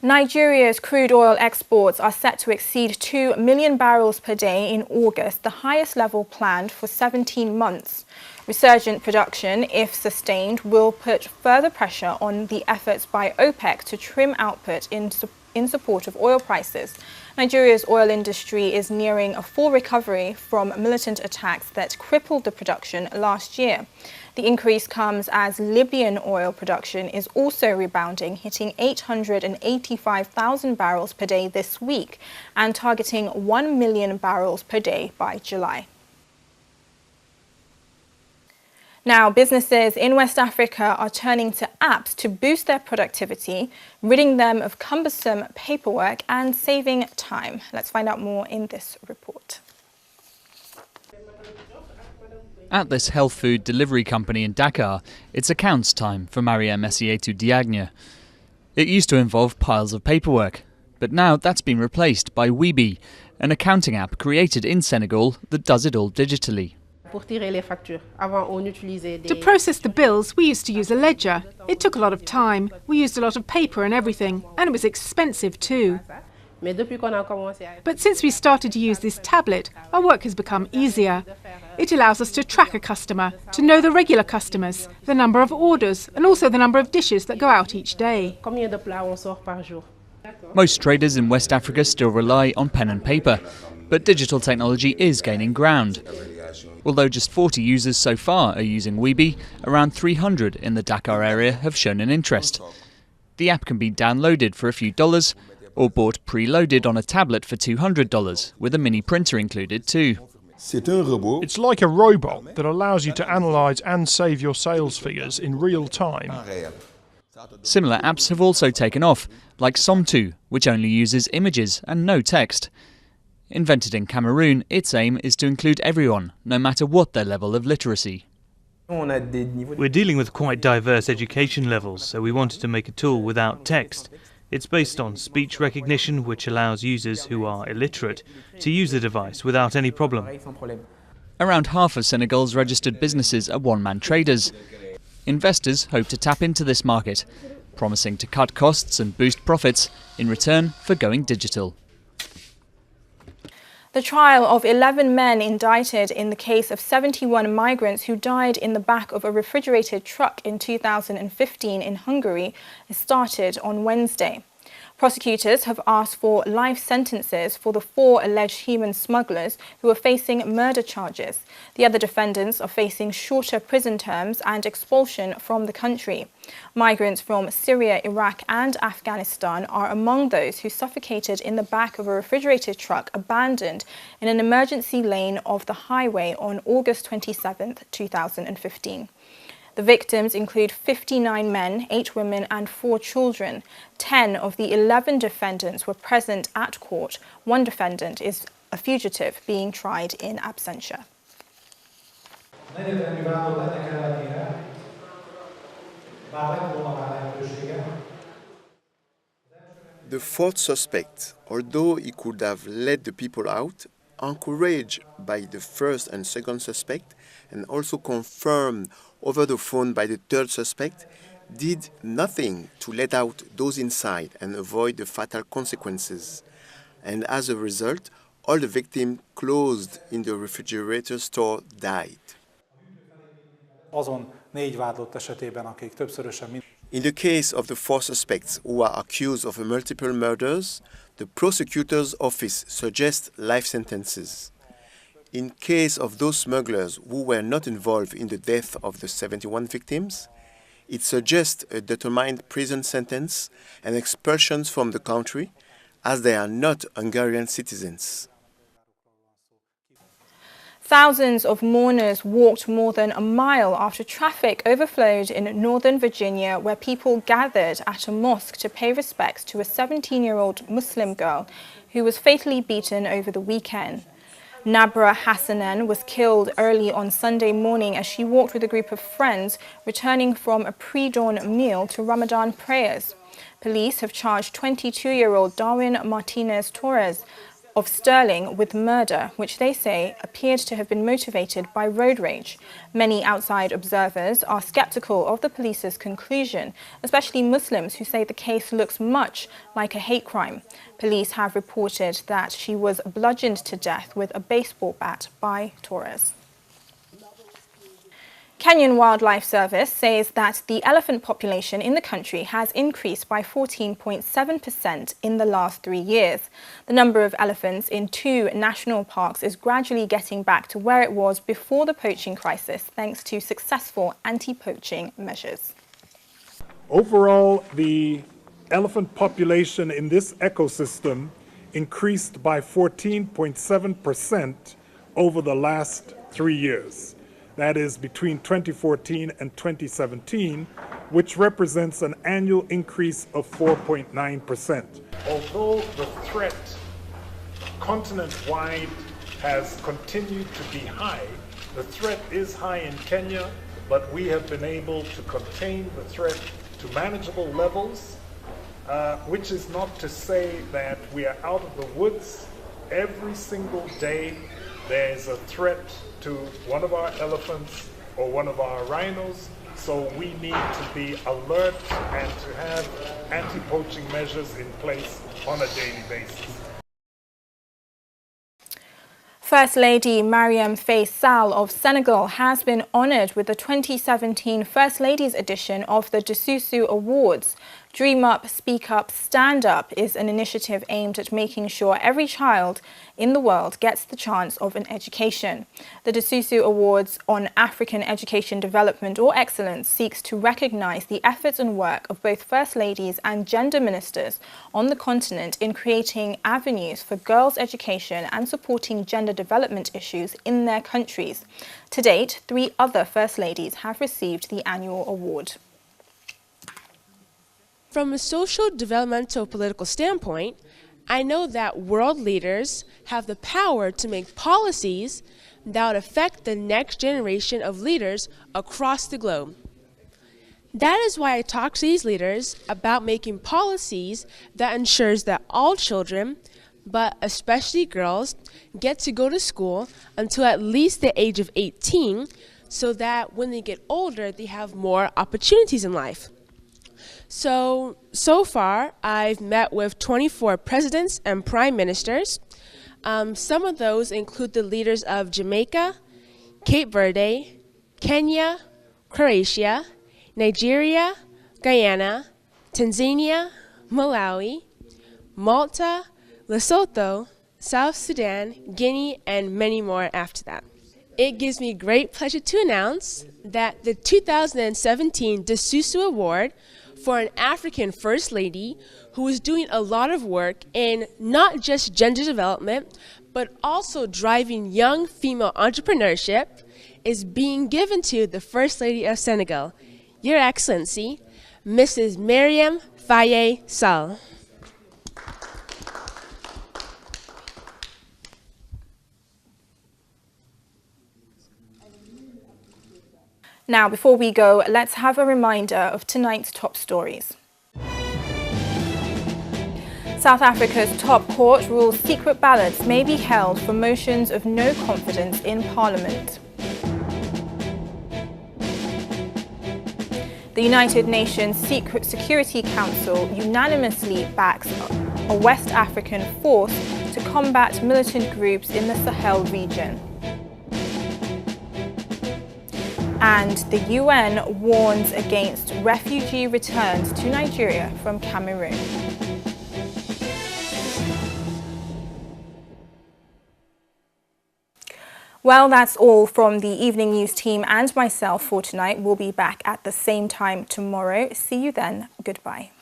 Nigeria's crude oil exports are set to exceed 2 million barrels per day in August, the highest level planned for 17 months. Resurgent production, if sustained, will put further pressure on the efforts by OPEC to trim output in support of oil prices. Nigeria's oil industry is nearing a full recovery from militant attacks that crippled the production last year. The increase comes as Libyan oil production is also rebounding, hitting 885,000 barrels per day this week and targeting 1 million barrels per day by July. Now, businesses in West Africa are turning to apps to boost their productivity, ridding them of cumbersome paperwork and saving time. Let's find out more in this report. At this health food delivery company in Dakar, it's accounts time for Maria Messietu Diagne. It used to involve piles of paperwork, but now that's been replaced by Weeby, an accounting app created in Senegal that does it all digitally. To process the bills, we used to use a ledger. It took a lot of time. We used a lot of paper and everything, and it was expensive too. But since we started to use this tablet, our work has become easier. It allows us to track a customer, to know the regular customers, the number of orders, and also the number of dishes that go out each day. Most traders in West Africa still rely on pen and paper, but digital technology is gaining ground. Although just 40 users so far are using Weeby, around 300 in the Dakar area have shown an interest. The app can be downloaded for a few dollars or bought preloaded on a tablet for $200, with a mini printer included too. It's like a robot that allows you to analyse and save your sales figures in real time. Similar apps have also taken off, like Somtu, which only uses images and no text. Invented in Cameroon, its aim is to include everyone, no matter what their level of literacy. We're dealing with quite diverse education levels, so we wanted to make a tool without text. It's based on speech recognition, which allows users who are illiterate to use the device without any problem. Around half of Senegal's registered businesses are one-man traders. Investors hope to tap into this market, promising to cut costs and boost profits in return for going digital. The trial of 11 men indicted in the case of 71 migrants who died in the back of a refrigerated truck in 2015 in Hungary started on Wednesday. Prosecutors have asked for life sentences for the 4 alleged human smugglers who are facing murder charges. The other defendants are facing shorter prison terms and expulsion from the country. Migrants from Syria, Iraq and Afghanistan are among those who suffocated in the back of a refrigerated truck abandoned in an emergency lane of the highway on August 27, 2015. The victims include 59 men, 8 women and 4 children. 10 of the 11 defendants were present at court. One defendant is a fugitive being tried in absentia. The fourth suspect, although he could have let the people out, encouraged by the first and second suspect, and also confirmed over the phone by the third suspect, did nothing to let out those inside and avoid the fatal consequences. And as a result, all the victims closed in the refrigerator store died. In the case of the 4 suspects who are accused of multiple murders, the prosecutor's office suggests life sentences. In case of those smugglers who were not involved in the death of the 71 victims, it suggests a determined prison sentence and expulsions from the country, as they are not Hungarian citizens. Thousands of mourners walked more than a mile after traffic overflowed in Northern Virginia, where people gathered at a mosque to pay respects to a 17-year-old Muslim girl who was fatally beaten over the weekend. Nabra Hassanen was killed early on Sunday morning as she walked with a group of friends returning from a pre-dawn meal to Ramadan prayers. Police have charged 22-year-old Darwin Martinez Torres of sterling with murder, which they say appeared to have been motivated by road rage. Many outside observers are skeptical of the police's conclusion, especially Muslims who say the case looks much like a hate crime. Police have reported that she was bludgeoned to death with a baseball bat by Torres. Kenyan Wildlife Service says that the elephant population in the country has increased by 14.7% in the last 3 years. The number of elephants in 2 national parks is gradually getting back to where it was before the poaching crisis, thanks to successful anti-poaching measures. Overall, the elephant population in this ecosystem increased by 14.7% over the last 3 years. That is between 2014 and 2017, which represents an annual increase of 4.9%. Although the threat continent-wide has continued to be high, the threat is high in Kenya, but we have been able to contain the threat to manageable levels, which is not to say that we are out of the woods. Every single day there is a threat to one of our elephants or one of our rhinos, so we need to be alert and to have anti-poaching measures in place on a daily basis. First Lady Marième Faye Sall of Senegal has been honoured with the 2017 First Ladies edition of the Dasusu Awards. Dream Up, Speak Up, Stand Up is an initiative aimed at making sure every child in the world gets the chance of an education. The Dasusu Awards on African Education Development or Excellence seeks to recognise the efforts and work of both First Ladies and gender ministers on the continent in creating avenues for girls' education and supporting gender development issues in their countries. To date, 3 other First Ladies have received the annual award. From a social, developmental, political standpoint, I know that world leaders have the power to make policies that would affect the next generation of leaders across the globe. That is why I talk to these leaders about making policies that ensures that all children, but especially girls, get to go to school until at least the age of 18, so that when they get older, they have more opportunities in life. So far, I've met with 24 presidents and prime ministers. Some of those include the leaders of Jamaica, Cape Verde, Kenya, Croatia, Nigeria, Guyana, Tanzania, Malawi, Malta, Lesotho, South Sudan, Guinea, and many more after that. It gives me great pleasure to announce that the 2017 Dasusu Award for an African First Lady who is doing a lot of work in not just gender development, but also driving young female entrepreneurship, is being given to the First Lady of Senegal, Your Excellency, Mrs. Marième Faye Sall. Now, before we go, let's have a reminder of tonight's top stories. South Africa's top court rules secret ballots may be held for motions of no confidence in Parliament. The United Nations Security Council unanimously backs a West African force to combat militant groups in the Sahel region. And the UN warns against refugee returns to Nigeria from Cameroon. Well, that's all from the Evening News team and myself for tonight. We'll be back at the same time tomorrow. See you then. Goodbye.